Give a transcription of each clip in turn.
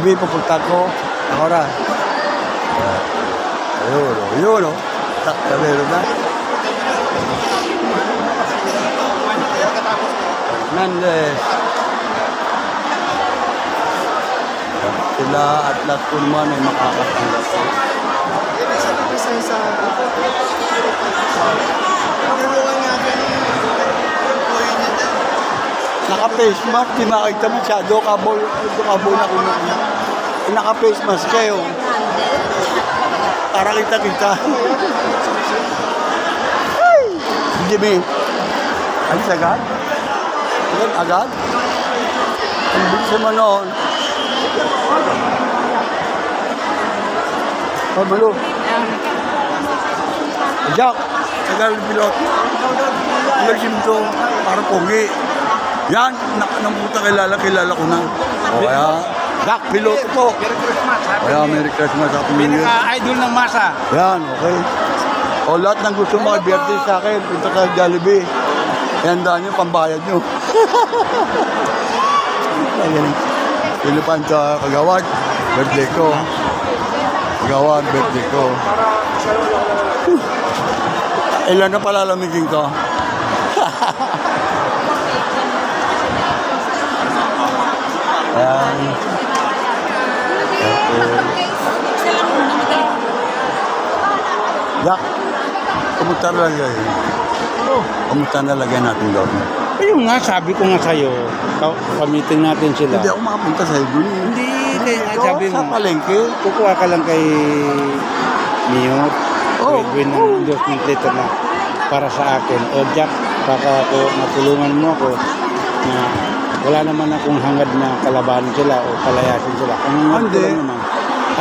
Jollibee, pupunta ko. Ahora. Ayun, o. Meron na. Hernandez. Sila at lahat ko naman ay makakatanggap. Naka-face mask, di makita masyado. Kabol na kumain. Naka-face mask kayo. Para kita. Ay! Jimmy. Alis agad? Agad? Ang bilis naman noon. Malo. Jack, tagal ng pilot. Nagsim to, para pogi. Yan, namuta kilala ko na. O kaya, Jack, pilot po. Kaya, Merry Christmas, Happy New Year. Pinaka-idol ng masa. Yan, okay. O lahat ng gusto mga-birthday sa akin, punta ka Jollibee. Ihandaan nyo, pambayad nyo. Pilipan sa Kagawad, birthday ko. Kagawad, birthday ko. Ilan na palalamigin ko? Ayan. Yak, kumusta na lagay? Kumusta na lagay natin doon? Ayun nga, sabi ko nga sa'yo, pamiting natin sila. Hindi ako makapunta sa'yo doon. Hindi, sabi mo. Sa palengke. Kukuha ka lang kay Mio. Edwin ng endorsement letter na para sa akin. O Jack, baka ako matulungan mo ako na wala naman akong hangad na kalabanin sila o palayasin sila. Ang hangad naman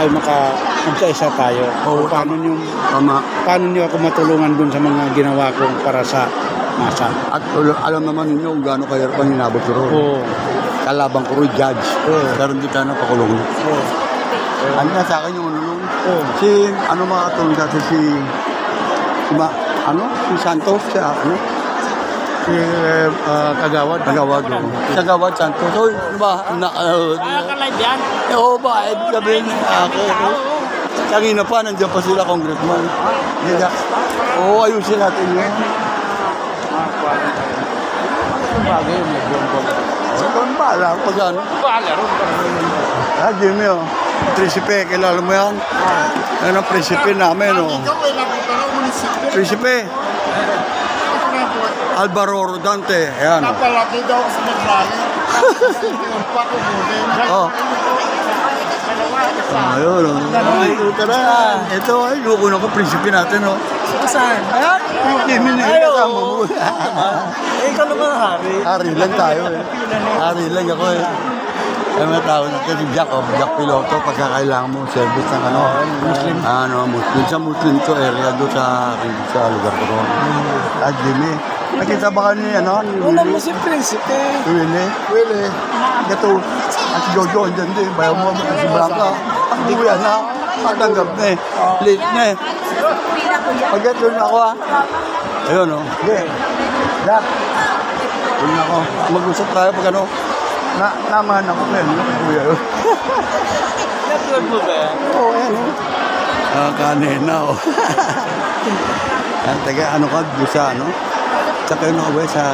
ay magkaisa tayo. Paano niyo ako matulungan dun sa mga ginawa kong para sa masa. At alam naman ninyo kung gaano kaya pang hinabot ko ron. Kalabang ko rin, judge. Pero hindi tayo napakulong. Ano na sa akin yung manulong? Si, ano makatulong dati si Santos, si Kagawad. Kagawad Santos. So, diba? Nakaka-live yan? Oo ba? Sabihin ako. Kanina pa, nandiyan pa sila, congressman. Oo, ayusin natin yun. Bagay yun, Saan bala? Pag ano? Bala ron. Jimmy, Prisipe, kilala mo yan? Yan ang Prisipe namin, Prisipe. Alvaro Rodante, yan. Napalaki daw sa naglali. Ayun, ito ay, luko na ko, Prisipe natin, Saan? Ayan, Jimmy na yung kasama mo. Ikaw naman hari. Hari lang tayo, Hari lang ako, Ay mga tao natin si Jack, Jack Piloto, pagkakailangan mo service ng Muslim. Muslim. Sa Muslim to area doon sa lugar ko doon. At Jimmy, nakita ba ka ni, Wala mo si Prinsipe. Willie. Gato. At si Jojo, andyan din. Bayaw mo si Blanca. Ang buya na. Matanggap na Late na Pag-gato na ako, Ayun, Okay. Jack. Ayun na ako. Mag-usap tayo pag naman ako ngayon, kuya yun. Natuloy mo ba? Oo, kanina, Taga, ka, sa, Sa kayo nakaway sa...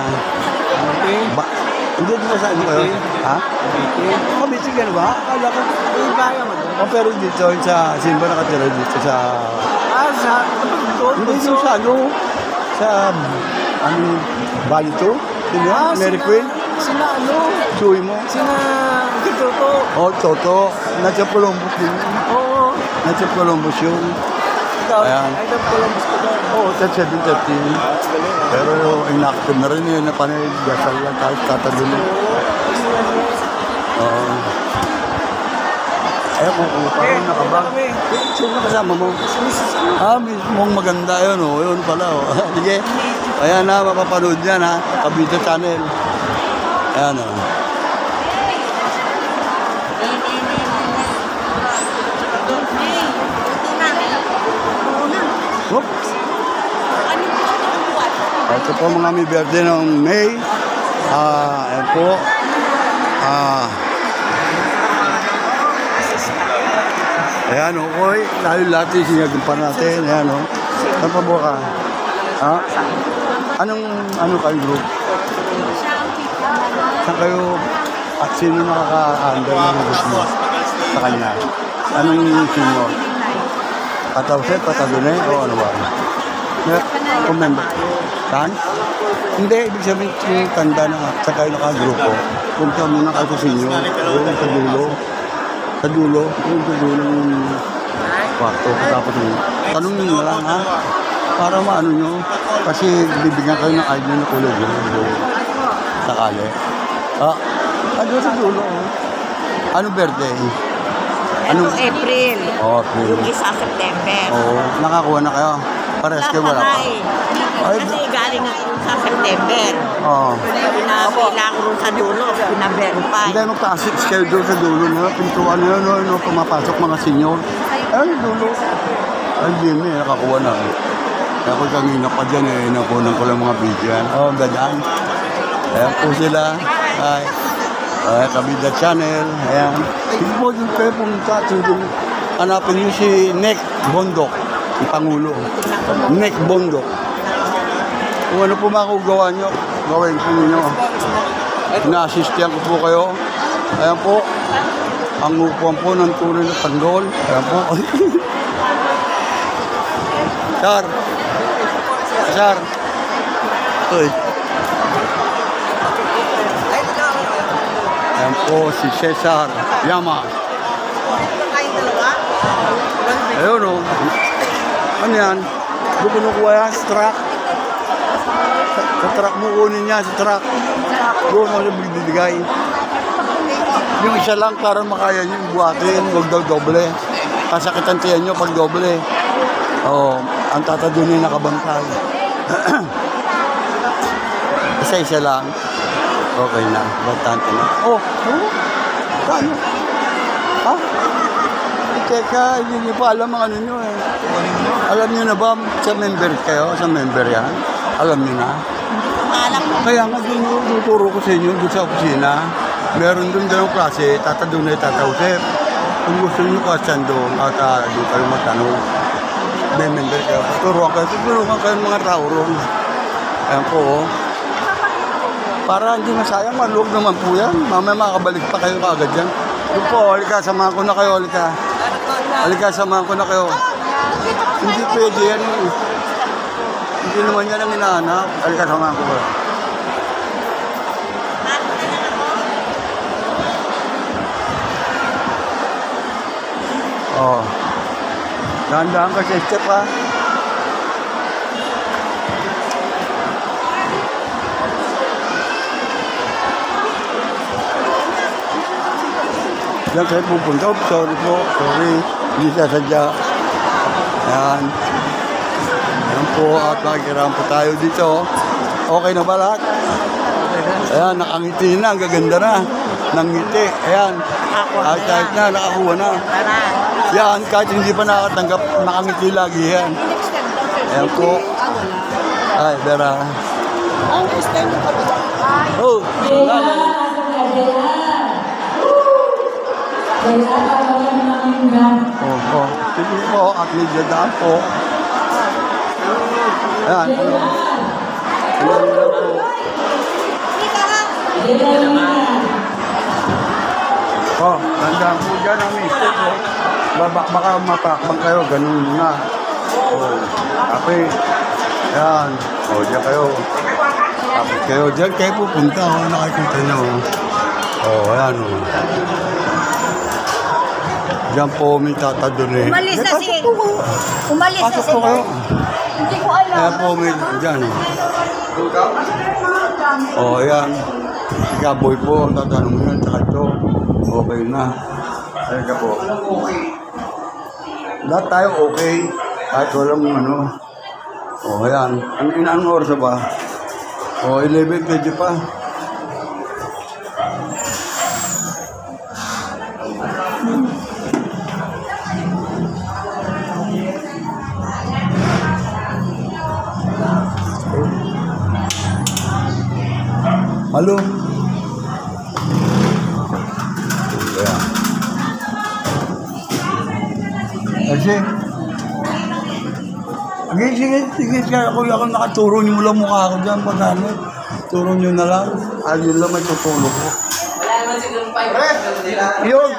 Hindi mo sa kayo? Ha? Kabiti ka na ba? Akala ko, kaya mo. pero dito, sino ba nakatira dito sa... Hindi sa Bali 2? Mary Queen? Sina Suwi mo? Sina Toto. Toto. Nasa Columbus din. Oo. Nasa Columbus yung... Ayan. Ay, Columbus ko doon. Oo, 17. Pero inactive na rin yun. Napanay, gasal lang kahit tatalo. Oo. Kung parang nakabag. Sino kasama mo? Mismong maganda yun, Yun pala, Sige. Ayan na, mapapanood yan, Kabita Channel. Ayan, Oops. Ito po mga may birthday ng May. Ayan po. Ayan o, oy, lalo lahat yung sinagumpan natin. Ayan o. Saan pa po ka? Ha? Ano kayo group? Saan kayo at sino nakaka-handle ng group mo sa kanya? Anong senior? Patawse, patagune, o ano ba? Kung member. Saan? Hindi, ibig sabihin yung tanda na sa kayo nakagrupo. Punta muna kayo sa senior. O sa dulo. Sa dulo. Yung sa dulo ng kwarto. Tapos yun. Tanong nyo na lang ha. Para maano nyo. Kasi bibigyan kayo ng ID na kulog yun. Sakali. Doon sa dulo. Anong birthday? Anong April? April. Yung isa September. Oo. Nakakuha na kayo. Pares kayo wala pa. Kasi galing ako sa September. Oo. Pinapila ko rin sa dulo, pinaverify. Hindi, magpa-assist kayo doon sa dulo na. Pintuan na yun, no, pumapasok mga senyor. Ayun, dulo. Ay, hindi nakakuha na. Kaya ko kanina pa dyan nakunan ko lang mga video yan. Ganyan. Ayan po sila. Ay, Kabida Channel. Ayan. Hindi po yung kayo pumunta. Hanapin niyo si Nick Bondok, si Pangulo. Nick Bondok. Kung ano po makagawa nyo, gawin po ninyo. Na-assistian ko po kayo. Ayan po. Ang upuan po ng tunay na tanggol. Ayan po. Sar. Sar. Uy. Ayan po si Cesar Yama. Ayun o. Ano yan? Doon kinukuha yan sa truck. Sa truck mo kunin niya, sa truck. Doon mo siya bibigay. Yung isa lang para makaya niyo buhatin, huwag daw doble. Kasakitan tiyan niyo pag doble. Ang tata doon yung nakabantay. Isa lang. Okay na, bastante na. Saan? Ha? Teka, hindi niyo pa alam ang ano nyo eh. Alam niyo na ba sa member kayo? Sa member yan? Alam niyo na? Kaya nga tuturo ko sa inyo doon sa opisina. Meron doon dalawang klase, tata doon ay tatausip. Kung gusto niyo kasyan doon, at doon kayo magtanong. May member kayo. Tuturuan kayo mga tao ron. Ayan po. Para hindi masayang, maluwag naman po yan. Mamaya makakabalik pa kayo kaagad yan. Doon po, halika, samahan ko na kayo, halika. Halika, samahan ko na kayo. Hindi pwede yan eh. Hindi naman yan ang hinahanap. Halika, samahan ko kayo. Dahan-dahan ka sa step ha. Diyan kayo pupunta. Sorry po. Sorry. Hindi sasadya. Ayan. Ayan po. At makikiraan po tayo dito. Okay na ba lahat? Ayan. Nakangiti na. Ang gaganda na. Nangiti. Ayan. Kahit na. Nakakuha na. Yan. Kahit hindi pa nakatanggap. Nakangiti lagi yan. Ayan po. Ay, Vera. Oh. Opo. Sige po, at lidyadaan po. Ayan. Ayan lang po. Tandaan po dyan ang mistake po. Baka mapakbang kayo, ganun na. Okay. Ayan. Diyan kayo. Tapos kayo, dyan kayo pupunta. Nakikita nyo. Ayan o. Diyan po may tata doon eh. Umalis na si... Umalis na Pasok si... po kayo. Hindi ko alam. Ayan po may dyan. Ayan. Ikaboy po. Tatanong mo yan. Tsaka ito. Okay na. Ayan ka po. Lahat tayo okay. Kahit walang ano. Ayan. Anong oras ba? 11 pwede pa. Halo? Ayan. Chelsea. Sige, kuya ako nakaturo niyo mo lang mukha ko dyan. Pag ano, turo niyo na lang. Ayun lang may tutulong ko. Yun.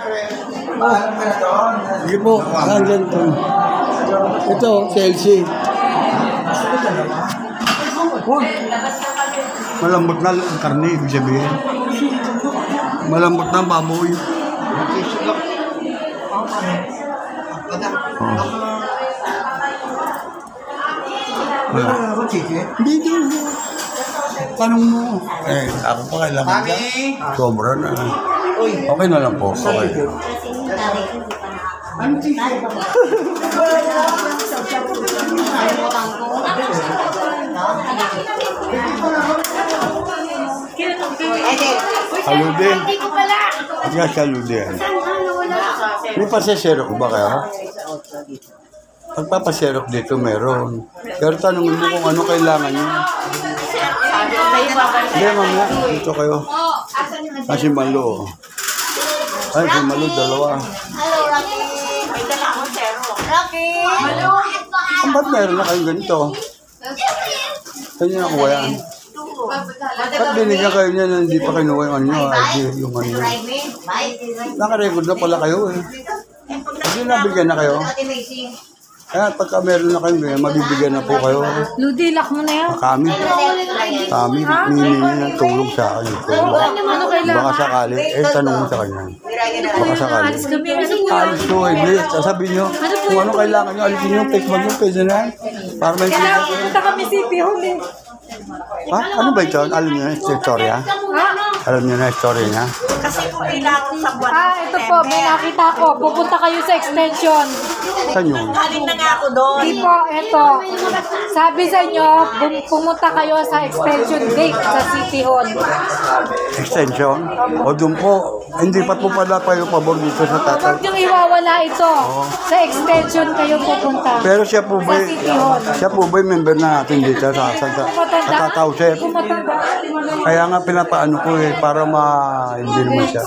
Sige po, hanggang ito. Ito, Chelsea. Uy. Malambot na ang karne, ibig sabihin. Malambot na ang baboy. Hindi. Tanong mo. Ako pa kailangan ka. Sobra na. Okay na lang po. Okay. Salude. Hindi salude. May pasesero ko ba kayo? Pagpapaserok dito meron. Pero tanongin mo kung ano kailangan nyo. Hindi, mamaya. Dito kayo. Si Malo. Ay, si Malo, dalawa. May dala akong zero. Rocky! Ba't meron na kayong ganito? Saan nyo nakuha yan? Ba't binigyan kayo niya na hindi pa kinuha yung ano nyo? Yung ano nyo. Nakarecord na pala kayo eh. Hindi nabigyan na kayo. Kaya pagka meron na kayo, mabibigyan na po kayo. Ludi, lock mo na yan. Kami, hihingi ng tulong sa akin. Ano kailangan? Baka sakali, tanong mo sa kanya. Baka sakali. Alis kami. Ano po? Alis ko, hindi. Sasabihin nyo, kung ano kailangan nyo, alisin nyo, text mo nyo, pwede na. Para may Kailangan punta kami CP Home eh. Ha? Ano ba ito? Alam nyo na yung istorya? Alam nyo na yung istorya niya? Kasi kung kailangan sa buwan. Ito po, may nakita ko. Pupunta kayo sa extension. Saan yun? Halin na nga ako doon. Hindi po, ito. Sabi sa inyo, pumunta kayo sa extension gate sa City Hall. Extension? O doon po, hindi pa po pala kayo pabor dito sa tatay. Huwag niyong iwawala ito. Sa extension kayo pupunta. Pero siya po ba, Sa City Hall. member na natin dito sa Tatawsep. Pumatanda. Kaya nga pinapaano ko eh, para hindi naman siya.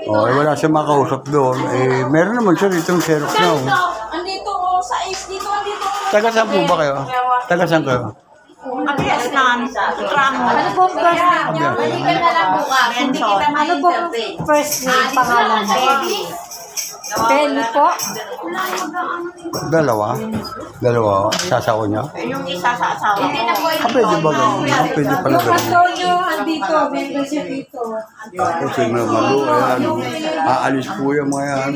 Wala siya makausap doon. Meron naman siya dito yung xerox niya. Andito o sa Ace dito, andito. Taga saan po ba kayo? Taga saan kayo? Abiyas na Ramo. Ano po first name niya? Ano po first name, pangalan? Belly po. Dalawa? Sasawa niya? Yung isa sa asawa. Pwede ba ganun? Pwede pala Yung ganun. Antonio, andito. Member siya dito. Kasi Malo, ayan. Aalis po yung mga yan.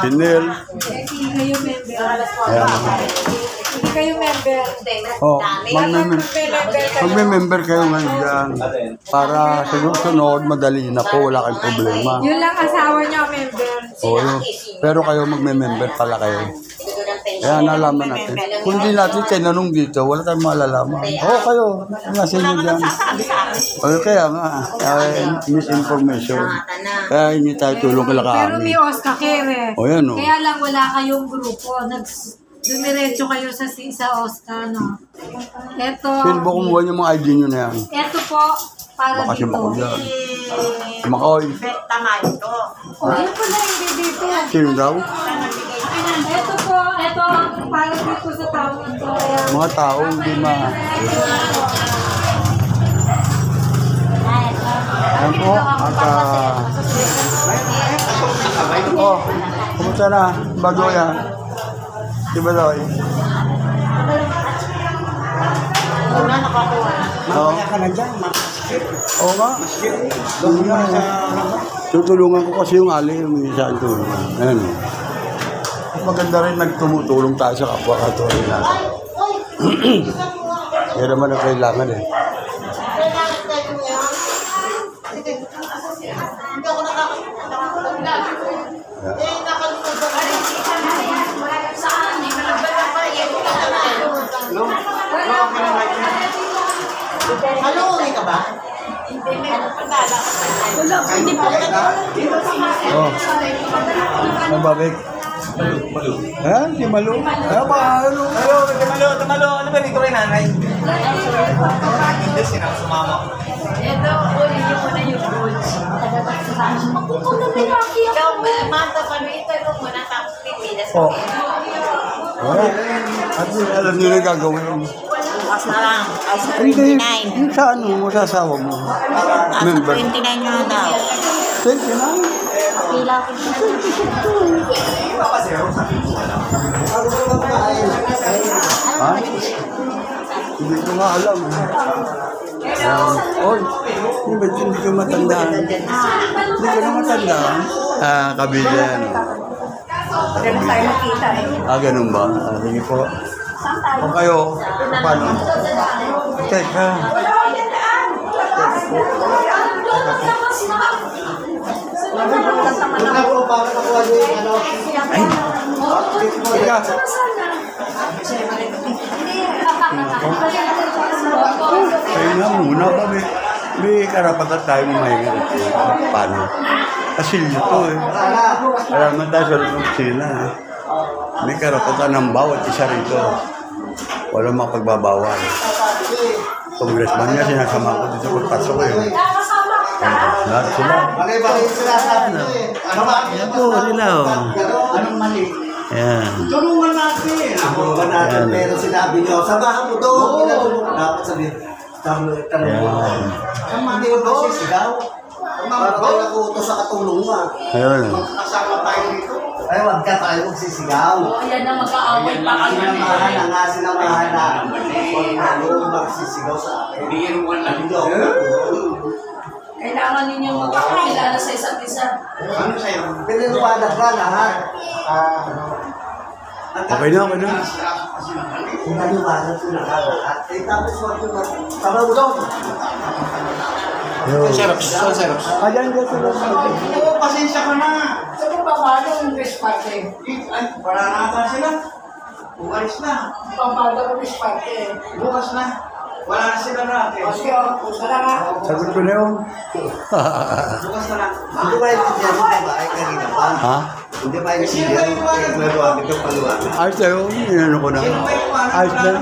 Sinel. Hindi kayo member. Ayan. Hindi kayo member. Magme-member kayo ngayon dyan. Para sa sunod, madali na po. Wala kayong problema. Yun lang asawa niya, member. Pero kayo magme-member pala kayo. Kaya nalaman natin. Kung hindi natin tinanong dito, wala tayong malalaman. Kayo. Nasa inyo dyan. Kaya nga. Misinformation. Kaya hindi tayo tulong kala Pero kami. may Oscar Kere. Yan o. Kaya lang wala kayong grupo. Dumiretso kayo sa Oscar, no? Ito. Sino ba kumuha yung mga ID nyo na yan? Ito po, para Baka si dito. Makoy yan. Makoy. Tama ito. Yun pala, hindi dito. Sino daw? Ito po, ito, para dito sa tao ito. Ayan. Mga tao, hindi ma... Ayan po. At kumusta na? Bago yan. Diba daw eh? Una nakakuha. Oo. Oo nga. Tutulungan ko kasi yung ali, yung isa ang tulungan. Ayan. Maganda rin nagtumutulong tayo sa kapwa-katulong natin. Yan naman ang kailangan eh. Maluwi ka ba? Hindi po. Ang babig. Ha? Si Malo? Malo. Ano ba dito kay nanay? Hindi, sinang sumama. Ito, uli niyo muna yung goods. Ikaw, Marta, panuitan mo muna tapos pipila sa Oh. At alam niyo na gagawin mo. bukas na lang. As Hindi, 29. yung sa ano mo, sa asawa mo. As Member. 29 nga daw. 29? Ha? Hindi ko nga alam. Oy, hindi ko matandaan. Hindi ko na matandaan. Kabila yan. Ganun tayo nakita eh. Ganun ba? Sige po. O kayo, paano? Teka. Teka. Kaya nga muna ba, may karapatan tayo mahinga. Paano? Kasi ito eh. Kaya naman tayo sa loob sila. May karapatan ng bawat isa rito. Walang mapagbabawal. Congressman nga, sinasama ko dito pagpasok ko eh. Lahat sila. Yan po sila oh. Anong mali? Yan. Tulungan natin. Tulungan natin. Pero sinabi nyo, samahan mo doon. Dapat sabihin. Yan. Hindi mo ba sisigaw? Para tayo nakuto sa katulungan. Ayun. Kasama tayo dito. Ay, wag ka tayo magsisigaw. Ayan na mag-aaway pa kami. Sinamahan na. Huwag na yung magsisigaw sa akin. Bigyan mo lang. Kailangan ninyo magkakilala sa isa't isa. Ano sa'yo? Piniliwanag na lahat. Okay na, okay na. Piniliwanag ko na lahat. Eh, tapos wag ko na. Tama mo doon. Xerox. Ayan dyan sila. Oo, pasensya ka na. Sabi pa paano yung wish party? Ay, wala na ata sila. Umalis na. Pampado yung wish party. Bukas na. Wala na sila natin. Sige, pusa na nga. Sagot ko na yun. Bukas na lang. Hindi ba yung tiyan mo ba? Ay, kanina pa. Ha? Hindi ba yung tiyan mo? Ay, maluwag ito paluwag. Ayos na yun. Inano ko na. Ayos na.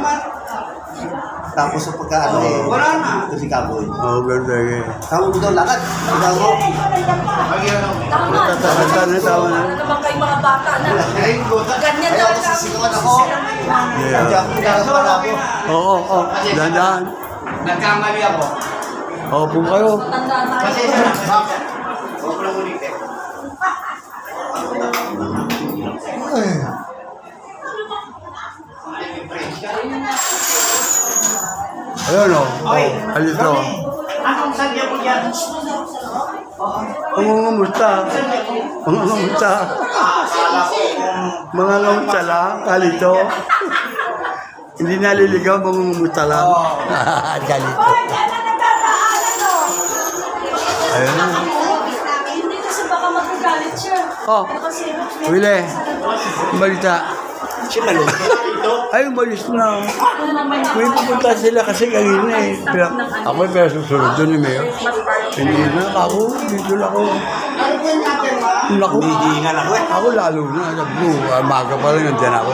Tapos sa pagkaano eh. Wala na. Ito si Kaboy. Oo, ganda eh. Tama mo daw lakad. Ikaw mo. Tama. Tama na, tama na. Ano naman kayo mga bata na? Ganyan Ayaw daw ko lang. sisigawan ako. Yeah. Ayaw ko nagagawa ako. Oo, oo. Dahan-dahan. Nagkamali ako. Oo, po kayo. Tanda tayo. Pasensya na. Huwag ko lang ulitin. Ayun o. Alito. Anong sadya mo dyan? Pangungumusta. Pangungumusta. Mga ngamusta lang. Kalito. Hindi naliligaw, pangungumusta lang. Kalito. Ayun. Hindi kasi baka magagalit siya. Oh, Wile. Balita. Si Malo. Ay, umalis na. May pupunta sila kasi kanina eh. Pero, ako pero susunod doon ni Mayor. Hindi na ako, dito lang ako. Naku, ako lalo na. Maga pa lang nandiyan ako.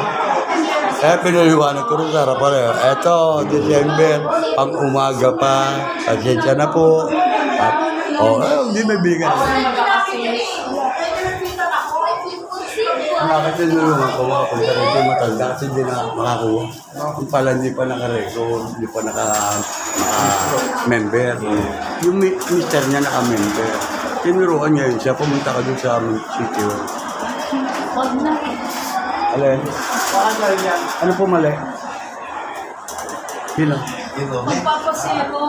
Eh, pinaliwanag ko rin sa harapan eh. Eto, December, pang umaga pa. Pasensya na po. At, hindi may bigan. Bakit tinulungan ko makapunta rin yung matanda kasi hindi na makakuha. Kung pala hindi pa naka-record, hindi pa naka-member. Yung mister niya naka-member. Tinuruan niya yun siya, pumunta ka doon sa city. Alin? Ano po mali? Sino? Magpapasero.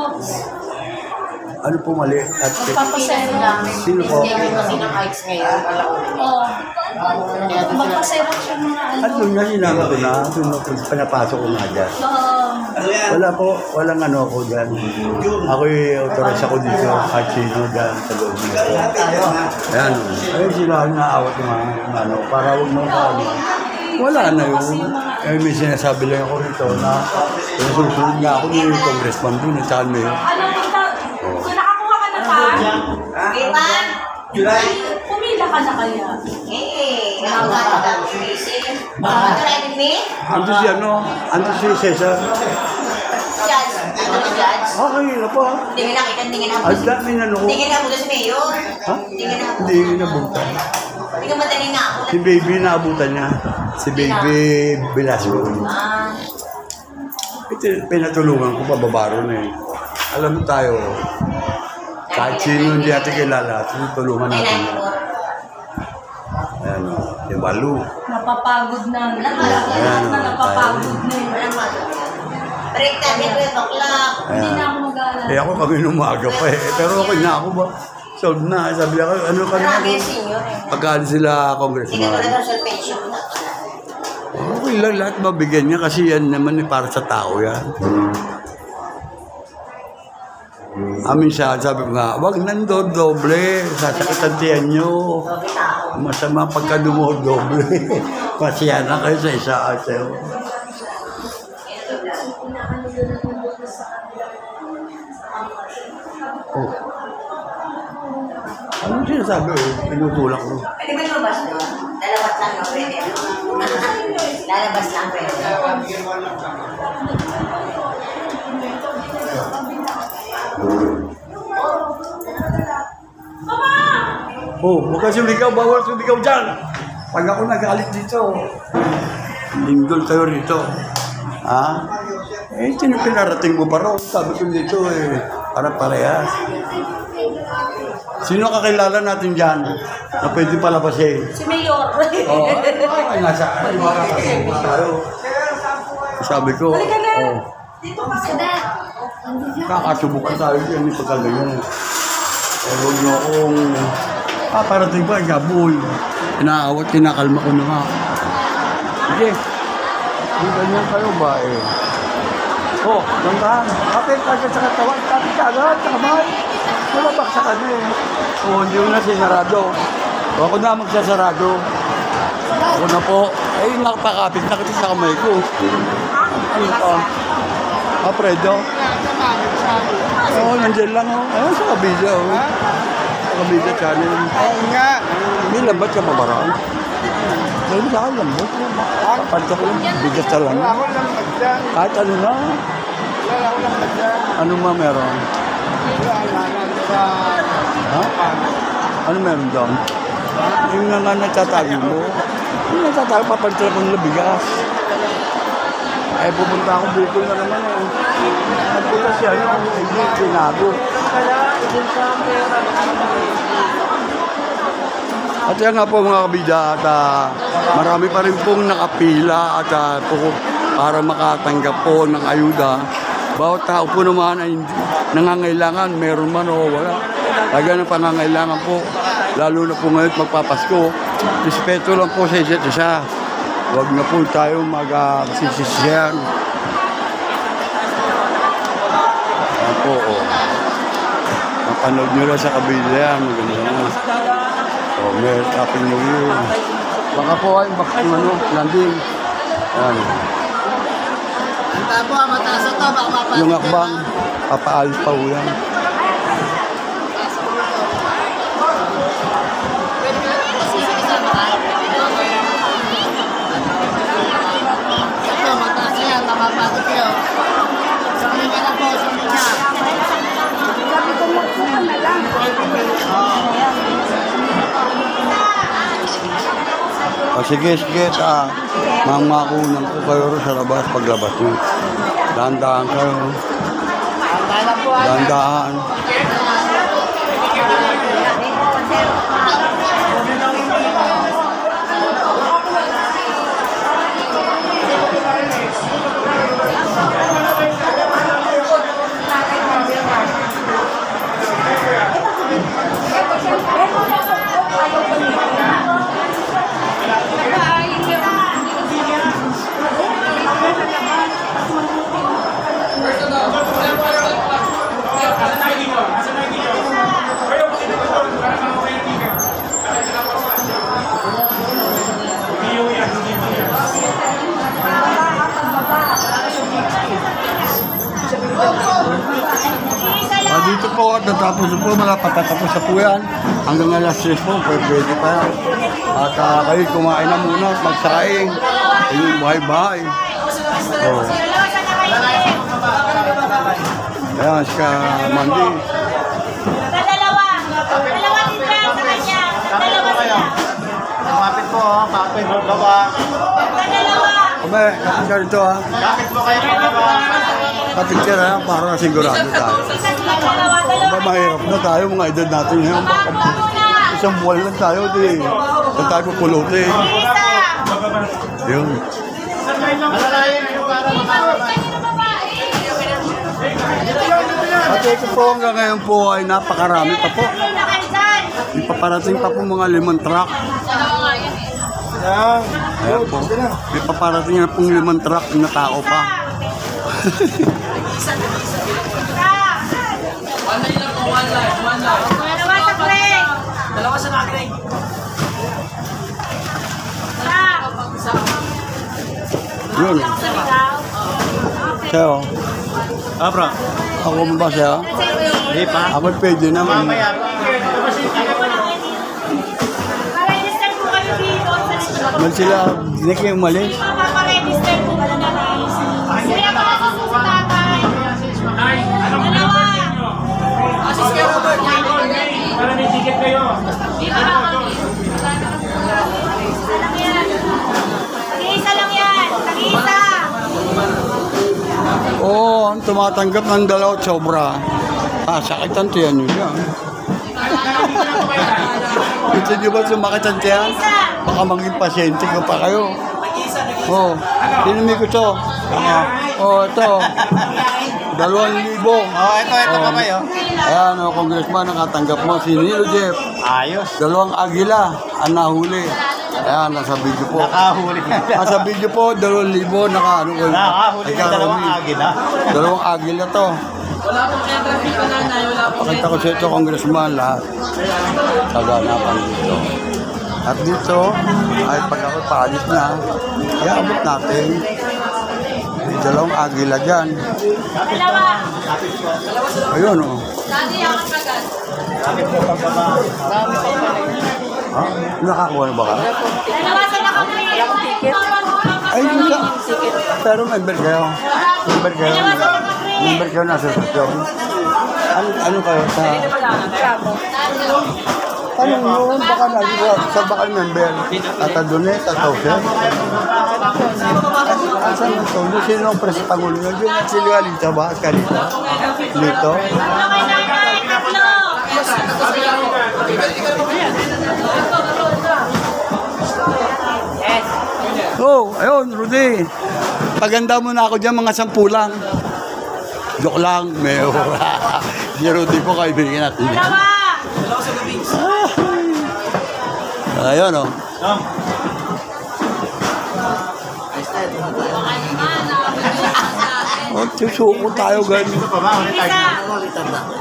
Ano po mali? At Magpapasero lang. sino po? Kasi ng heights ngayon, Oo. Magpasero siya mga ano. Ano nga sinama ko na? Doon ako pinapasok ko nga dyan. Wala po, walang ano ako dyan. Ako'y authorize ako dito, kahit sino dyan sa loob nito. Ayan, ayun sila naawat ng mga ano, para huwag mo ka ano. Wala na yun. Eh, may sinasabi lang ako rito na susunod nga ako ni congressman doon, at saan mo yun. Alam mo na, kung nakakuha ka na pa, Iman! July. pumila ka na kaya. Ang ganda. Ready me? Ando si ano, ando si Cesar. Yan. mo judge. Okay na po. Tingin na kita, tingin na Ang dami na ako. Tingin na ako sa mayor. Ha? Tingin na ako. Hindi nabutan. Hindi ka madali na ako. Si Baby naabutan niya. Si Baby Velasco. Ah, Ito, pinatulungan ko pababaro na eh. Alam mo tayo, kahit sino hindi natin kilala, tinutulungan ay natin. 94. Ayan o, si Balu. Napapagod na. Lahat na napapagod na yun. Walang mga. Break time, 12 o'clock. Hindi na Ayan. ako mag-aalala. Eh ako kami numaga pa eh. Pero okay na ako ba? Solve na. Sabi ako, ano ka na? Marami yung senior eh. Pagkaan sila Hindi ka congressman. talaga sa pension na. Okay lang, lahat mabigyan niya kasi yan naman eh, para sa tao yan. Minsan, sabi ko nga, wag nando doble, sasakitan tiyan nyo. Sabi tao. Masama pagka doble. Pasiya na kayo sa isa at Oh. Ano sinasabi oh? Pinutulak mo. Pwede ba lumabas doon? Lalabas lang no, pwede. Lalabas lang pwede. Oh, huwag ka sumigaw, bawal sumigaw dyan. Pag ako nagalit dito, lindol kayo rito. Ha? Eh, pinarating mo pa raw. Sabi ko dito eh, para parehas. Sino kakilala natin dyan na pwede palabasin? Si Mayor. Oo, ay nasa ay makakasama tayo. Sabi ko, oh, Dito ka sada. kakasubukan tayo dyan yung pagkaganyan. Eh, huwag nyo akong, parating pa, gaboy. Inaawat, kinakalma ko na nga. Sige, yung ganyan kayo ba eh? Oh, ganyan. Kapit ka sa katawan, kapit ka agad, kamay. Malabak sa kanya eh. Oh, hindi mo na sinarado. O, ako na magsasarado. Ako na po. Eh, nakapakapit na kita sa kamay ko. Ano ka? Fredo? Oo, nandiyan lang oh. Ayun, sa Kabisa oh. Sa Kabisa channel. Oo nga. Hindi, lambat ka pa barang. Dahil sa akin, lambot. Kapanta ko lang, bigas na lang. Kahit ano na. Ano ma meron? Ha? Ano meron doon? Yung nga nagtatago mo. Yung nagtatago, papalitan ko nila bigas. Eh, pupunta ako Bicol na naman eh. Nagpunta siya, hindi pinago. At yan nga po mga kabida at marami pa rin pong nakapila at para makatanggap po ng ayuda. Bawat tao po naman ay nangangailangan, meron man o wala. Talaga ng pangangailangan po, lalo na po ngayon magpapasko. Respeto lang po sa isa't isa. Huwag na po tayo mag-sisisyan. Ako, oh. Mapanood nyo lang sa kabila yan. Maganda na. Oh, may Happy New Year. Baka po ay landing. Yan. Yung akbang, papaalis pa po yan. O sige, mamakunan ko kayo sa labas paglabas nyo. Dahan-dahan kayo. Dahan-dahan. Dito po at natapos po, patatapos na po yan. Hanggang alas 6 po, pwede pa yan. At kayo kumain na muna, magsaing. Ayun, bye-bye. So, Ayan, si Mandy. Dalawa din dyan sa kanya. Dalawa sila. Kapit po, kapit po, baba. Dalawa. Abe, kapag dito ha. Kapit po kayo, baba. Kapicture ha, para sigurado tayo. Isa sila, dalawa. Aba, mahirap na tayo mga edad natin ngayon. Isang buwan lang tayo, di. Saan tayo pupulutin? Isa. Yun. Malalayin yung para At ito po hanggang ngayon po ay napakarami pa po. Sino na kayo dyan? Ipaparating pa po mga 5 truck. Ayan po. Ipaparating na pong 5 truck na tao pa. Isa. Dalawa sa Greg. Yun. Sa ligaw. Okay. Siya o. Abra. Ako mo ba siya? Hindi pa. Ako pwede naman. Para-register po kayo dito sa lisod. Mal sila, hindi kayo umalis. Mapapa-register po ba na guys? Sila pa kasi sa tatay. Dalawa. Para may ticket kayo. Isa lang yan. Tag-iisa lang yan. Tag-iisa. Oo, ang tumatanggap ng 2 sobra. Sakit ang tiyan nyo siya. Gusto nyo ba sumakit ang tiyan? Baka maging pasyente ko pa kayo. Oo, tinumi ko ito. Oo, ito. 2,000. Ito kamay, oh. Ayan, congressman, nakatanggap mo. Si Nilo Jeff. Ayos. 2 agila ang nahuli. Ayan, nasa video po. Nakahuli ka. Nasa video po, 2,000 nakaano ko. Nakahuli ka, 2 agila. 2 agila to. Pakita ko sa ito, congressman, lahat. Kaganapan dito. At dito, ay pag ako paalis na, iaabot natin. May 2 agila dyan. Dalawa. Ayun, o. Ha? Nakakuha na ba ka? Dalawa sa nakaprint. Ay, isa. Pero member kayo. Member kayo. Member kayo nasa sasyon. Ano kayo sa... Tanong mo, baka sa baka member. At adunay, tatawsin. Asan na ito? Sino ang presipangulo nyo? Diyan ang sila Alita ba? Kalita? Lito? Okay, nanay. Tatlo. Oh, ayun, Rudy. Paganda mo na ako dyan, mga 10 lang. Joke lang, Meo. Si Rudy po, kaibigan natin. Dalawa. Ayun, oh. Oh, susuko tayo ganun. Isa. Sorry, nakalimutan ko.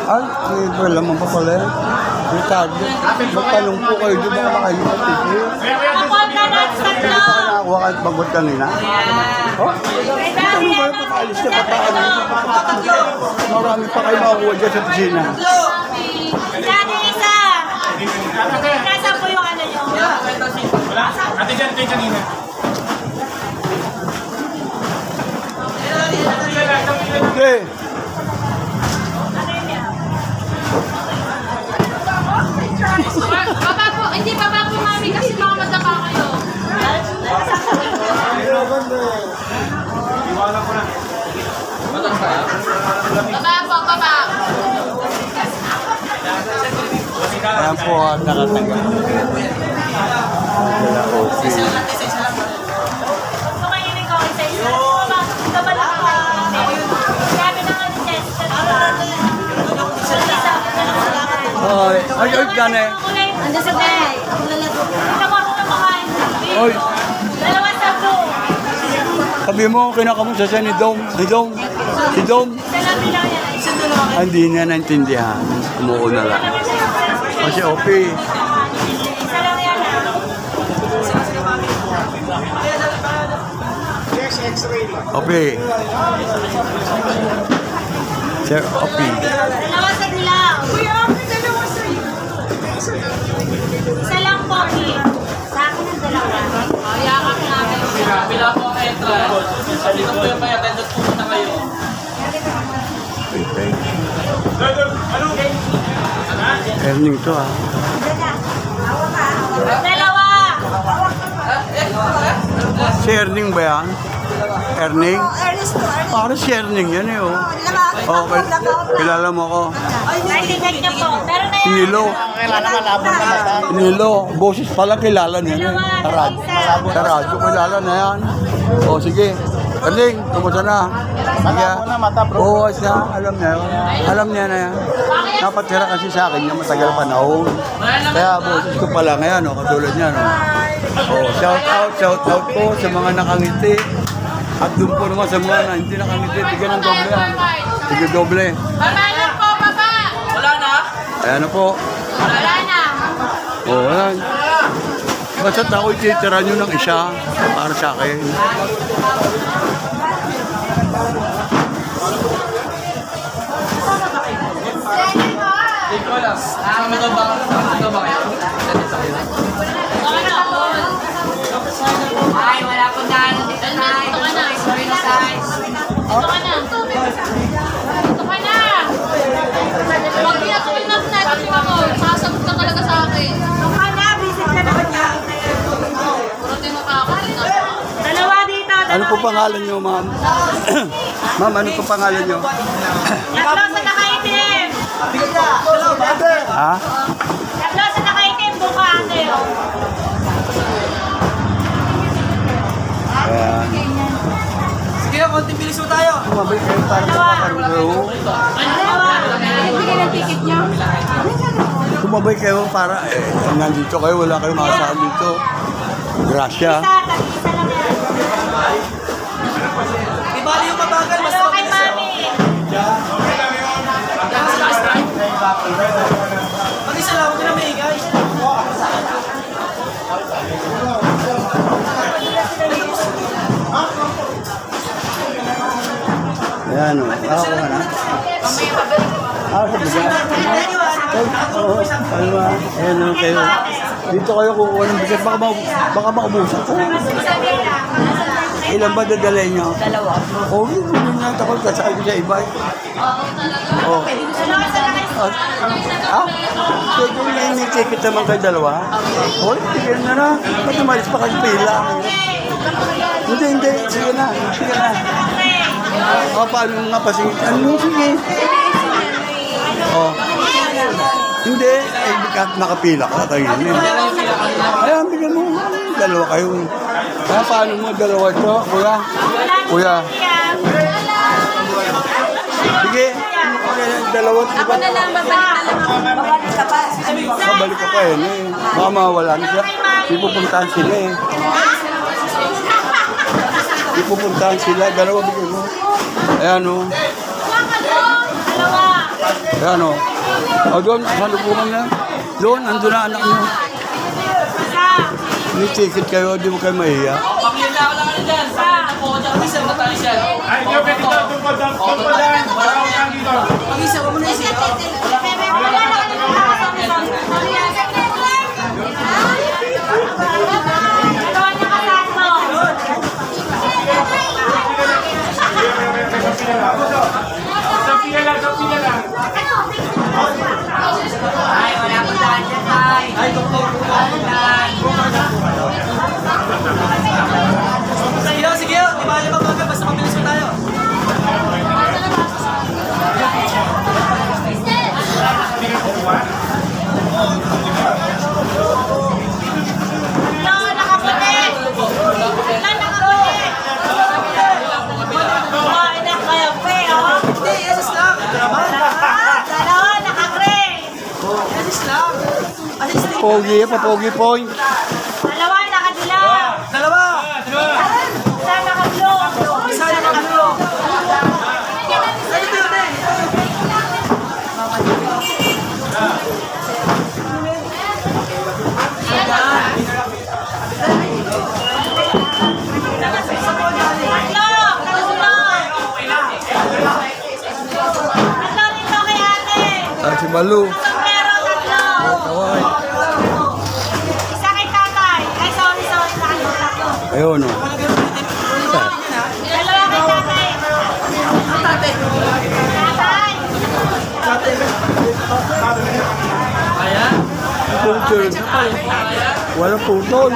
Ay, may laman pa pala. Ricardo, magtanong po kayo, di ba makalimutan ito? Nakapol ka na sa tatlo. Nakakuha kahit bagot kanina. Oh, ano ba yung pag-alis na pataan? Marami pa kayo makakuha dyan sa pisina. Dati isa. Nasa po yung ano nyo. Wala. Ate dyan, kayo kanina. Okay. Baba po, hindi baba po mami kasi baka madapa kayo. Baba po, baba. Ayan po at nakatanggap. Wala okay. Gusto kayo rin ko sa isa. Kabala ko. Sabi na nga ni Jessica. Ay, gane. Ando sa bed. Ito mo ako kumakain. Oy, Dalawa sa blue. sabi mo, kinakamusta siya ni Dom. Si Dom. Si Dom. Isa lang bilang yan. Isang dalawa. Hindi niya naintindihan. Umuo na lang. Kasi okay. Isa lang yan Okay. Sir, okay. Dalawa sa dilaw. Dalawa sa isa lang pogi. Sa akin ang dalawa. Yakap namin. Erning to ah. Dalawa. Si Erning ba yan? Erning? Parang si Erning yan eh oh. Okay. Kilala mo ko. Naitigay niya po. Pero na yan. Nilo. Nilo. Boses pala kilala niya. Sa radyo kilala na yan. O sige. Erning, kumusta na? Sige. Oo, siya. Alam niya yun. Alam niya na yan. Napatira kasi sa akin niya matagal panahon. Kaya boses ko pala ngayon, oh, katulad niya. No? Oh, shout out po sa mga nakangiti. At doon po naman sa mga na hindi nakangiti. Tigyan ng doble yan. Tigyan doble. Baba na po, baba! Wala na? Ayan na po. Wala na. Oo, ayan. Basta ako ititira nyo ng isa para sa akin. Ay, wala po daan. Dito na. Dito ka na. Sorry na, guys. Dito ka na. Dito ka na. Pag pinatuloy na natin si Mamo, sasagot ka talaga sa akin. Puro tinutaka ka dito. Dalawa dito. Ano po pangalan nyo, ma'am? Ma'am, ano po pangalan nyo? Tatlo sa nakaitim. Ha? Tatlo sa nakaitim. Buka ate. Ayan. Sige, konting bilis mo tayo. Kumabay kayo para magkakaroon kayo. Bigyan ng ticket niyo. Kumabay kayo para nandito kayo, wala kayong makasaan dito. Gracia. Isa lang yan. Ibali yung mabagal, mas Dalawa kay mami. mag-isa lang, huwag ka na maingay. Ayan o. Ako ka na. Ako sa bigas. Oo. Ano ba? Ayan o kayo. Dito kayo kukuha ng bigas. Baka maubusan ko. Ilan ba dadalhin nyo? Dalawa. Oo, hindi na takot ka sa iba. Oo. Dalawa sa nakaitim. Ah? Kaya kung may ticket naman kayo dalawa? Oo, tigil na na. Ba't umalis pa kayo pila? Hindi. Sige na. O, paano nga pa? Sige. Ano? Sige. O. Hindi. Eh, nakapila ka kayo. Ayan, bigyan mo. Dalawa kayo. Kaya paano mo dalawa ito? Kuya. Sige. Okay, dalawa. Ako na lang, babalik ka pa. Babalik ka pa eh. Baka mawala na siya. Ipupuntahan sila eh. Ipupuntahan sila. Dalawa bigyan mo. Ayan o. Dalawa. Ayan o. O doon, salubungan na. Doon, andun na anak nyo. Isa. May ticket kayo, di mo kayo mahiya. Ay, hindi pwede dito. Tumpadaan. Wala akong kang dito. Mag-isa, huwag mo na isigaw. Sampila lang. Ay, wala po daan dyan, ay. Ay, doktor. Sige, ibali mabagal, basta mabilis mo tayo. Pogi, papogi point. Dalawa, nakadilaw. Dalawa. Isa naka-blue. Isa naka-blue. Si Malu. Pero tatlo. Kaway. Isa kay tatay. Ay, sorry. Nakalimutan ko. Ayun o. Dalawa kay tatay. Tatay. Sunod-sunod na pa eh. Walang putol.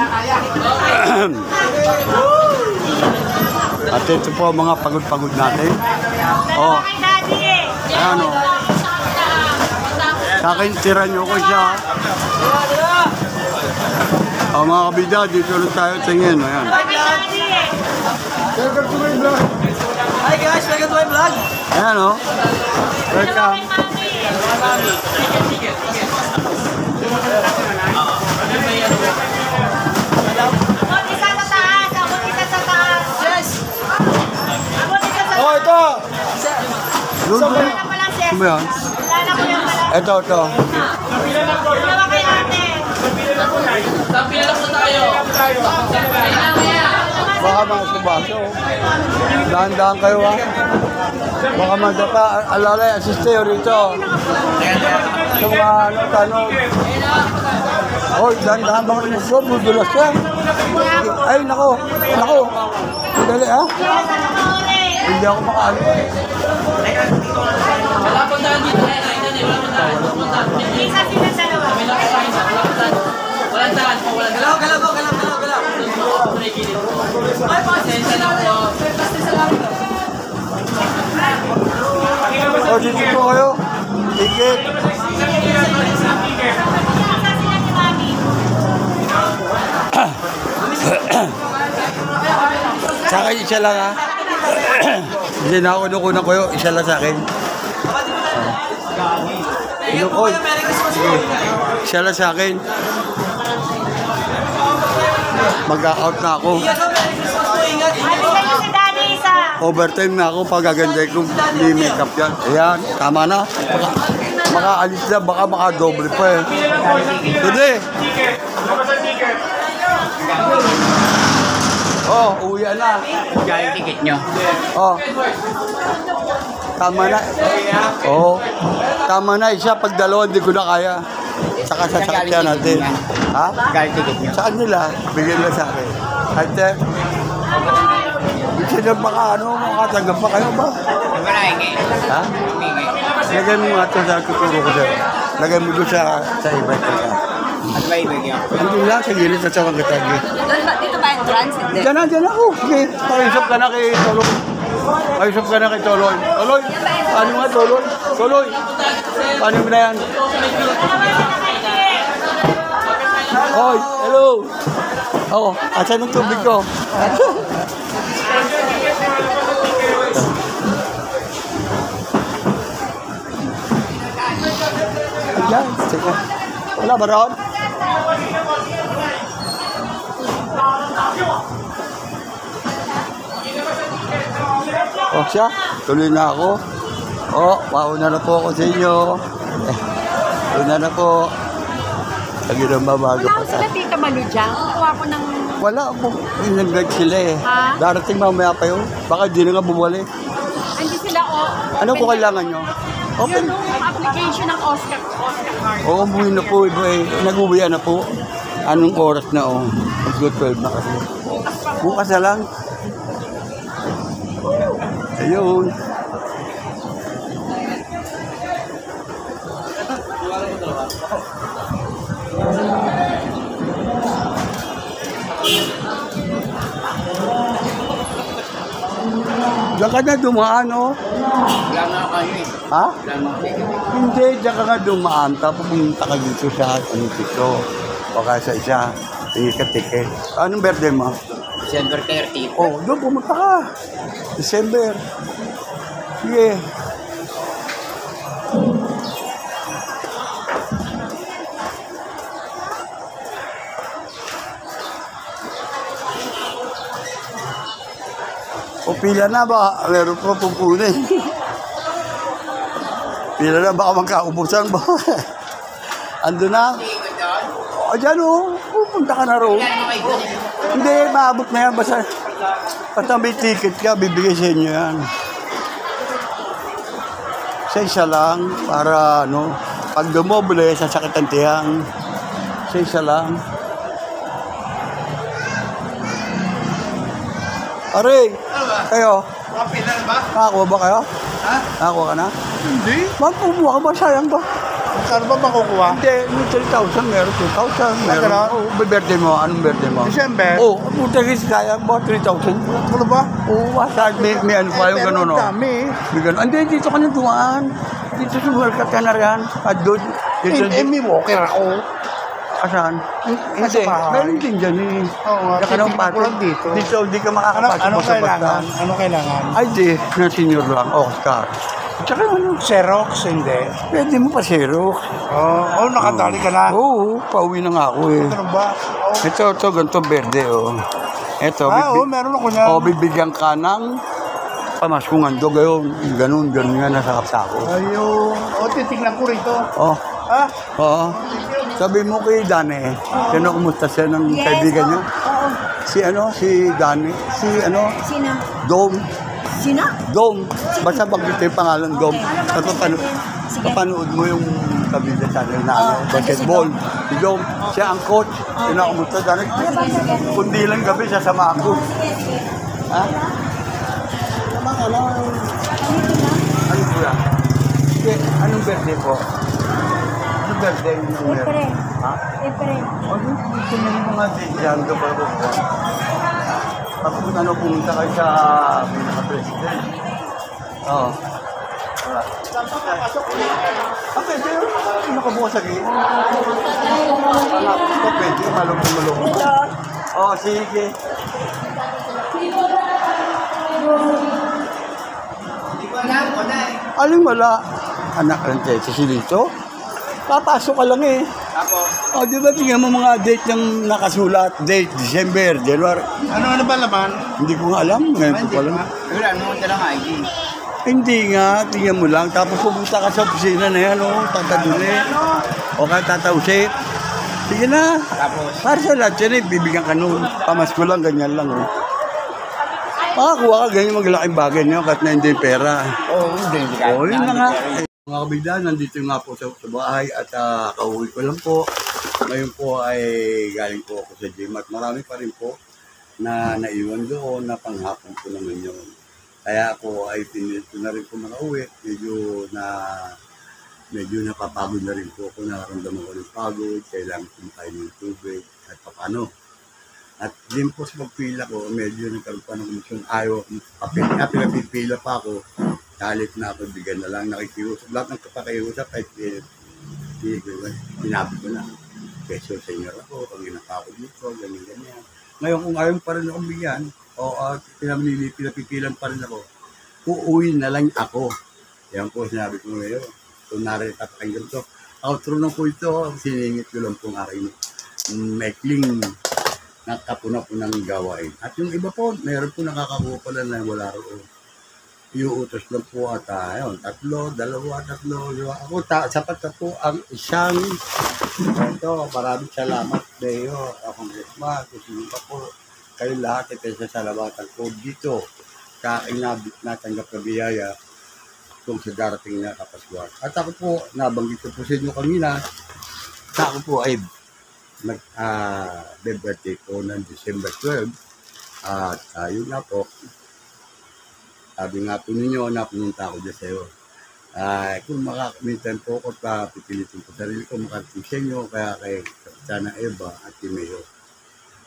At ito po mga pagod-pagod natin. Oh. Ayan o. Sa akin, tira nyo ko siya. Mga kabida, dito ulit tayo tingin. Ayan. Hi guys, welcome to my vlog. Ayan o. Welcome. Oh, ito! Doon ba? Ano yan? Ito. Baka mga subaso. Dahan-dahan kayo ha. Baka magdaka. Alalay, asisteyo rito. Sa mga tanong. Oh, dahan-dahan baka nagso. Budulas yan. Ay, nako. Dali ha. Hindi ako makaano. Wala puntahan dito. Wala puntahan. Isa sila dalawa. Walang daan po. Galaw. Ay, pasensya na po. O, dito po kayo. Ticket. Sa akin, isa lang ha. Hindi na ako nukunan ko yun. Isa lang sa akin. Inukoy. Isa lang sa akin. Mag-out na ako. Overtime na ako pag gaganday ko. Hindi makeup yan. Ayan, tama na. Makaalis na, baka makadoble pa eh. Hindi. Oh, uwi na. Galing ticket nyo. Oh. Tama na. Oh. Tama na isa pag dalawa hindi ko na kaya. Saka sasakyan natin. Ha? Galing ticket nyo. Sa kanila, bigyan na sa akin. Ate, sino baka makatanggap pa kayo ba? Wala hingi. Ha? Lagay mo nga ito sa tuturo ko sa'yo. Lagay mo doon sa iba ito. At may ibigyan. Hindi lang, sa gilid sa tsawang katagi. Dito ba yung transit din? Diyan ako. Sige, pakiusap ka na kay Toloy. Pakiusap ka na kay Toloy. Toloy, paano nga Toloy? Toloy, paano mo na yan? Hoy, hello. Oh, asan ang tubig ko? Yan, sige. Wala ba ron? O siya, tuloy na ako. Pauna na po ako sa inyo. Pauna na po. Lagi nang babago pa Sila Tita Malu dyan. Kuha ko ng... Wala po. Nag-vlog sila eh. Ha? Darating mamaya pa yun. Baka di na nga bumalik. Hindi sila Ano po kailangan nyo? Open. Yung application ng Oscar card. Oo, umuwi na po. Nag-uwi na po. Anong oras na Good 12 na kasi. Bukas na lang. Ayun. Diyan ka na dumaan, Wala na kayo eh. Ha? Wala na kayo. Hindi, diyan ka nga dumaan. Tapos pumunta ka dito sa dito. O kaya sa isa. Tingin ka ticket. Anong birthday mo? December 30. Oh, doon pumunta ka. December. Sige. O pila na ba? Meron pa pupunin. Pila na baka magkaubusan ba? Ando na? O dyan pupunta ka na roon. Hindi, maabot na yan. Basta may ticket ka, bibigay sa inyo yan. Sa isa lang, para pag dumoble, sasakit ang tiyang. Sa isa lang. Aray, kayo? Nakakuha ba kayo? Ha? Nakakuha ka na? Hindi. Bakit kumuha ka ba? Sayang ba? Magkano ba makukuha? Hindi, yung 3,000 meron, 2,000 meron. Ganun? Oo, birthday mo. Anong birthday mo? December? Oo, puta kasi kaya ba 3,000? Ano ba? Oo, may ano pa yung gano'n, Pero no? ang dami. May gano'n. Hindi, dito ka na dumaan. Dito sa World ka na rin. At doon. Dito, May walker ako. Asan? Nasa bahay. Meron din dyan eh. Oo nga, Kaya ka nang titignan ko lang dito. Dito, di ka makakapasok Anong sa kailangan? basta. Anong kailangan? Ay, di. Na senior lang. Oscar. Tsaka ano, Xerox, hindi. pwede mo pa zero. Nakadali ka na. Oo, pauwi na nga ako eh. Ano ba? Ito, ganito berde, oh. Ito, Meron ako niyan. bibigyan ka ng pamaskungan do, ganun nga nasa kapsako. Ayun. Titignan ko rito. Oh, Ha? oo. Sabi mo kay Dane, sino kumusta siya ng kaibigan niya? Oo. Si Dane, Sino? Dom. Sino? Dom. Basta bagay yung pangalan, Dom. Sige. Papanood mo yung kabila channel na basketball. Si Dom, siya ang coach. Sino kumusta Dane? Kundi lang gabi, sasama ako. Ha? Ano po yan? Anong birthday po? Anong birthday ng April. Ha? April. Gusto mo yung mga dyan ka pa po. Tapos pumunta kayo sa pinaka-president. Oo. Okay, sir. Nakabukas sa gate. Pwede, malong. Oo, sige. Aling wala? Anak ng Tete Silito? Papasok ka lang eh. O, di ba tingnan mo mga date ng nakasulat? Date, December, January. Ano ba laman? Hindi ko nga alam. Ngayon ko pa lang. Wala, naman ka lang ID. Hindi nga, tingnan mo lang. Tapos pumunta ka sa opisina na yan, o, tataduli. O ka tatausit. Sige na. Tapos? Para sa lahat yan eh, bibigyan ka nun. Pamasko lang, ganyan lang. Oh. Makakuha ka ganyan maglaking bagay niyo kahit na hindi pera. Hindi ka. Yun na nga. Mga kabigdan, nandito nga po sa bahay at kauwi ko lang po. Ngayon po ay galing po ako sa gym at marami pa rin po na naiwan doon na panghapon po naman yun. Kaya ako ay pinito na rin po makauwi. Medyo napapagod na rin po ako. Nararamdaman ko ng pagod. Kailangan kumakain ng tubig at paano. At din po sa pagpila ko, medyo nagkaroon pa ng komisyon. Ayaw, pinapipila pa ako. Kalit na ako, bigyan na lang, nakikiusap. Lahat ng kapakiusap, kahit sinabi ko na. Peso sa inyo ako, pag ginapa ako dito, ganyan. Ngayon, kung ayaw pa rin akong bigyan, pinapipilan pa rin ako, uuwi na lang ako. Yan po, sinabi ko ngayon. Kung narito papakinggan ito, outro na po ito, siningit ko lang pong aking maikling nakapuna-punang gawain. At yung iba po, mayroon po nakakakuha pala na wala roon. Iuutos lang po at ayun, 3, 2, 3. Ako, sapat na po ang isang ito. Maraming salamat, Deo, Congressman, kusin pa po. Kayo lahat ay sasalamatan ko dito sa aking natanggap na biyaya kung sa darating na Kapaskuhan. At ako po, nabanggit ko po sa inyo kanina, sa ako po ay birthday ko ng December 12. At yun nga po, sabi nga po ninyo na pumunta ako dyan sa'yo. Kung makakamitan po ako, pipilitin ko sarili ko, makarating sa inyo, kaya kay Kapitana Eva at Timeo.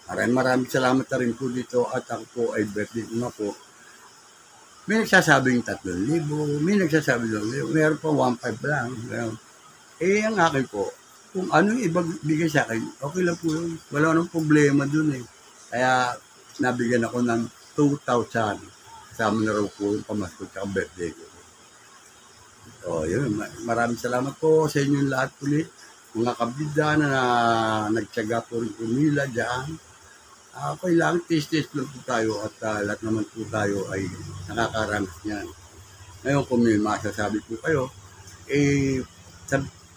Maraming salamat na rin po dito at ako po ay birthday ko nga po. May nagsasabing 3,000, may nagsasabing 2,000, meron po 1,500 lang. Ang akin po, kung ano yung ibang bigay sa akin, okay lang po yun. Wala nang problema dun eh. Kaya nabigyan ako ng 2,000. Kasama na raw po yung pamasko at birthday ko. Yun. Maraming salamat po sa inyong lahat ulit. Mga kabida na nagtyaga po rin pumila dyan. Kailangan taste lang po tayo at lahat naman po tayo ay nakakaranas niyan. Ngayon kung may masasabi po kayo,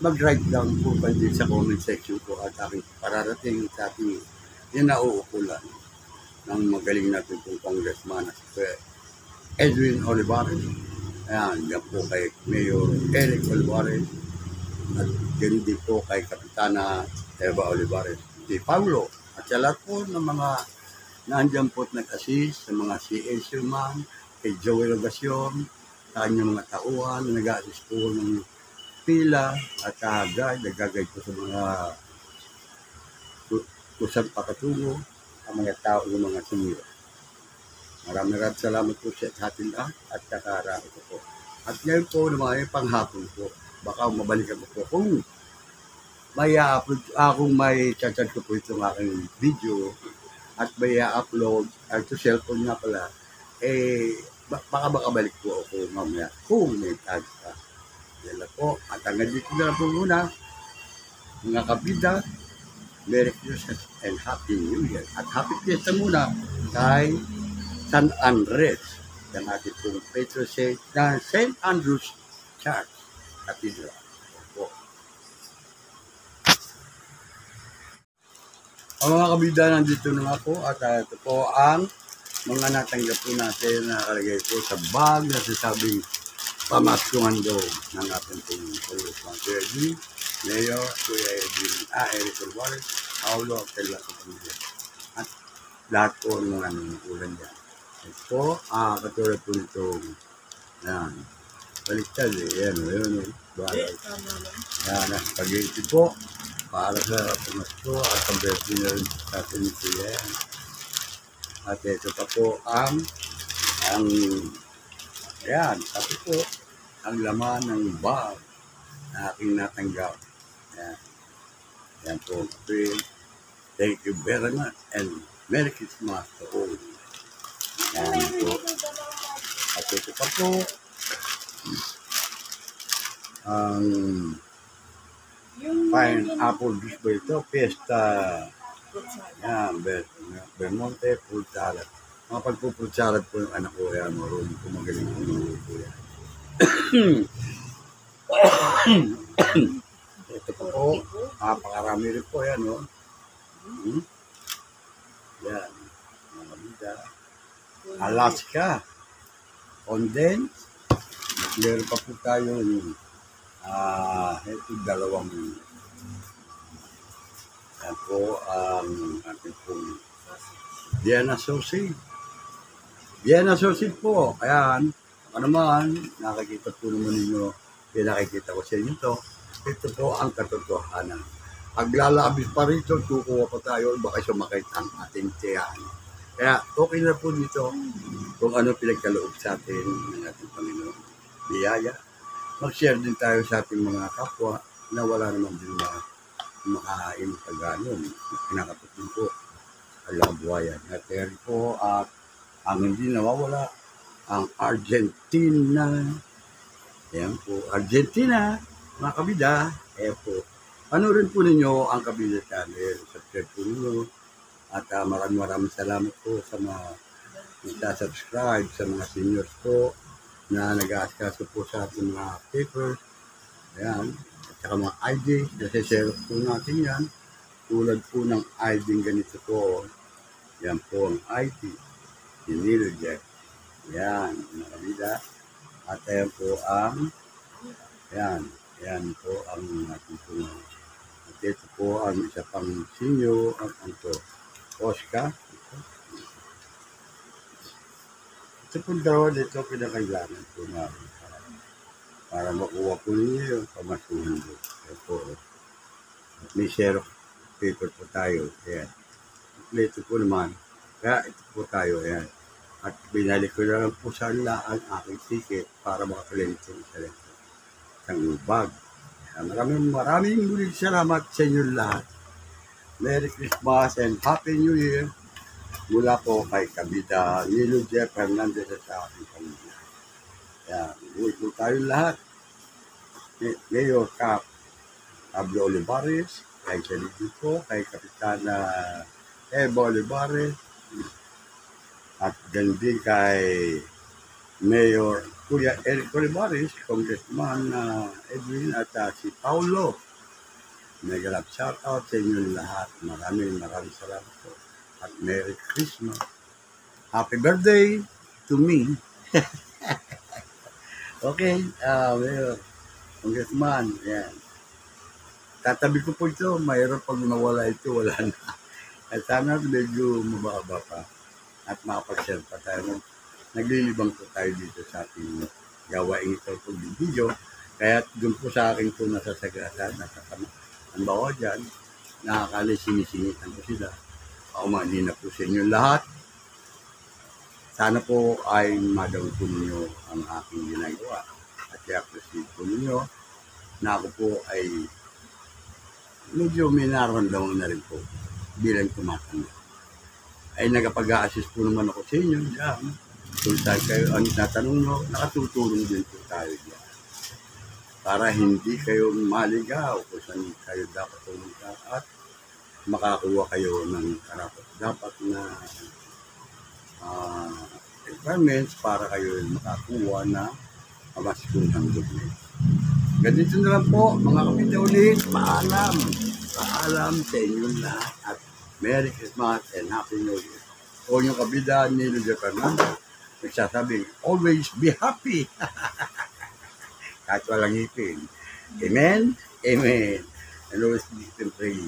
mag-write down po kayo sa comment section po at aking pararating sa ating nauukulan ng magaling natin pong congressman at Edwin Olivares. Ayan, yan po kay Mayor Eric Olivares at yan din po kay Kapitana Eva Olivares, si Paulo at sa lahat po ng mga nandiyan po at nag-assist sa mga CSU man, kay Joey Rogacion, sa kanyang mga tauhan na nag-assist po ng pila at nagagay ko sa mga kusang pakatungo ang mga tao ng mga sumira. Maraming salamat po sa ating lahat at kakarami ko po. At ngayon po naman ay panghapon po. Baka mabalikan ko po kung may upload akong may chat ko po itong aking video at may upload at sa cellphone nga pala, baka makabalik po ako mamaya kung may tag pa. Yan lang po. At hanggang dito na lang po muna, mga kabida, Merry Christmas and Happy New Year. At Happy Fiesta muna kay San Andres, ang ating pong patron saint na St. Andrew's Church Cathedral. Po. Ang mga kabida, nandito na nga po at ito po ang mga natanggap po natin na nakalagay po sa bag na sasabing pamaskungan daw ng ating pong Kuya G, Mayor, Kuya Edwin, Eric Alvarez, Paulo, Tela sa pamilya. At lahat po ng mga nangukulan dyan. Ito, katulad po nitong, yan, baliktad yan, yan, spaghetti po, para sa pamasko at ang birthday na rin sa atin ito yan. At ito pa po ayan, tapos po, ang laman ng bag na aking natanggap. Yan, yan po, thank you very much and Merry Christmas to all. Yan po. At ito pa po, ang pineapple juice ba ito? Fiesta. Yan, Belmonte fruit salad. Mga pagpo-fruit salad po yung anak ko. Yan, marunong po magaling po po yan. Ito pa po, napakarami rin po yan, no? Yan, mga kabida. Alaska. Condensed. Meron pa po tayo ito dalawang yan po ang ating pong Vienna sausage. Vienna sausage po. Ayan, ano naman, nakikita po naman ninyo, pinakikita ko sa inyo ito. Ito po ang katotohanan. Paglalabis pa rito, tukuha pa tayo, baka sumakit ang ating tiyan. Kaya okay na po dito kung ano pinagkaloob sa atin ng ating Panginoon. Biyaya. Mag-share din tayo sa ating mga kapwa na wala naman din na makahain pag-anon. Pinakatutin po ang labuhayan. At rin po at ang hindi nawawala, ang Argentina. Ayan po, Argentina, mga kabida. Ayan po. Panorin po ninyo ang Kabida Channel. Subscribe po ninyo. At maraming salamat po sa mga nagsa-subscribe, sa mga seniors po na nag-aaskaso po sa ating mga papers. Ayan. At saka mga ID. Kasi share po natin yan. Tulad po ng ID ganito po. Yan po ang ID. Siniloject. Yan. Mga kabida. At ayan po ang yan po ang ating po. At ito po ang isa pang senior ang ito. Oscar. Ito po daw, ito pinakailangan po namin para makuha po ninyo yung pamasuhan po. Ito po. At may share paper po tayo. Ayan. Ito po naman. Kaya ito po tayo. Ayan. At binalik ko na lang po sa nila ang aking ticket para makakalento sa isang bag. Maraming muling salamat sa inyo lahat. Merry Christmas and Happy New Year. Mula po kay Kabida Nilo Jeff Hernandez at sa aking pamilya. Yan, uwi po tayo lahat. Mayor Cap Pablo Olivares, kay Salito po, kay Kapitana Eva Olivares, at ganun kay Mayor Kuya Eric Olivares, Congressman Edwin at si Paulo. Nag-alap shout out sa inyo lahat. Maraming salamat po. At Merry Christmas. Happy birthday to me. Okay, Mayor Congressman, yan. Tatabi ko po ito, mayroon pag nawala ito, wala na. At sana medyo mababa pa. At makapag-share pa tayo. Naglilibang po tayo dito sa ating gawain ito pag video. Kaya doon po sa akin po nasasagatan, ang bawa dyan, nakakali sinisingitan ko sila. Ako mali na po sa inyo lahat. Sana po ay madawin po ninyo ang aking ginagawa. At i-appreciate po ninyo na ako po ay medyo may nararamdaman na rin po bilang tumatanda. Ay nagapag-a-assist po naman ako sa inyo dyan. Kung tayo kayo ang tatanong nyo, nakatutulong din po tayo dyan. Para hindi kayo maligaw kung saan kayo dapat pumunta at makakuha kayo ng karapat-dapat na requirements para kayo makakuha na mamaskunang goodness. Ganito na lang po, mga kapitya ulit, paalam. Paalam sa inyo lahat at Merry Christmas and Happy New Year. O yung kabida ni Lucia Fernando, nagsasabing, always be happy. Kahit walang ngipin. Amen? Amen. And always be pray.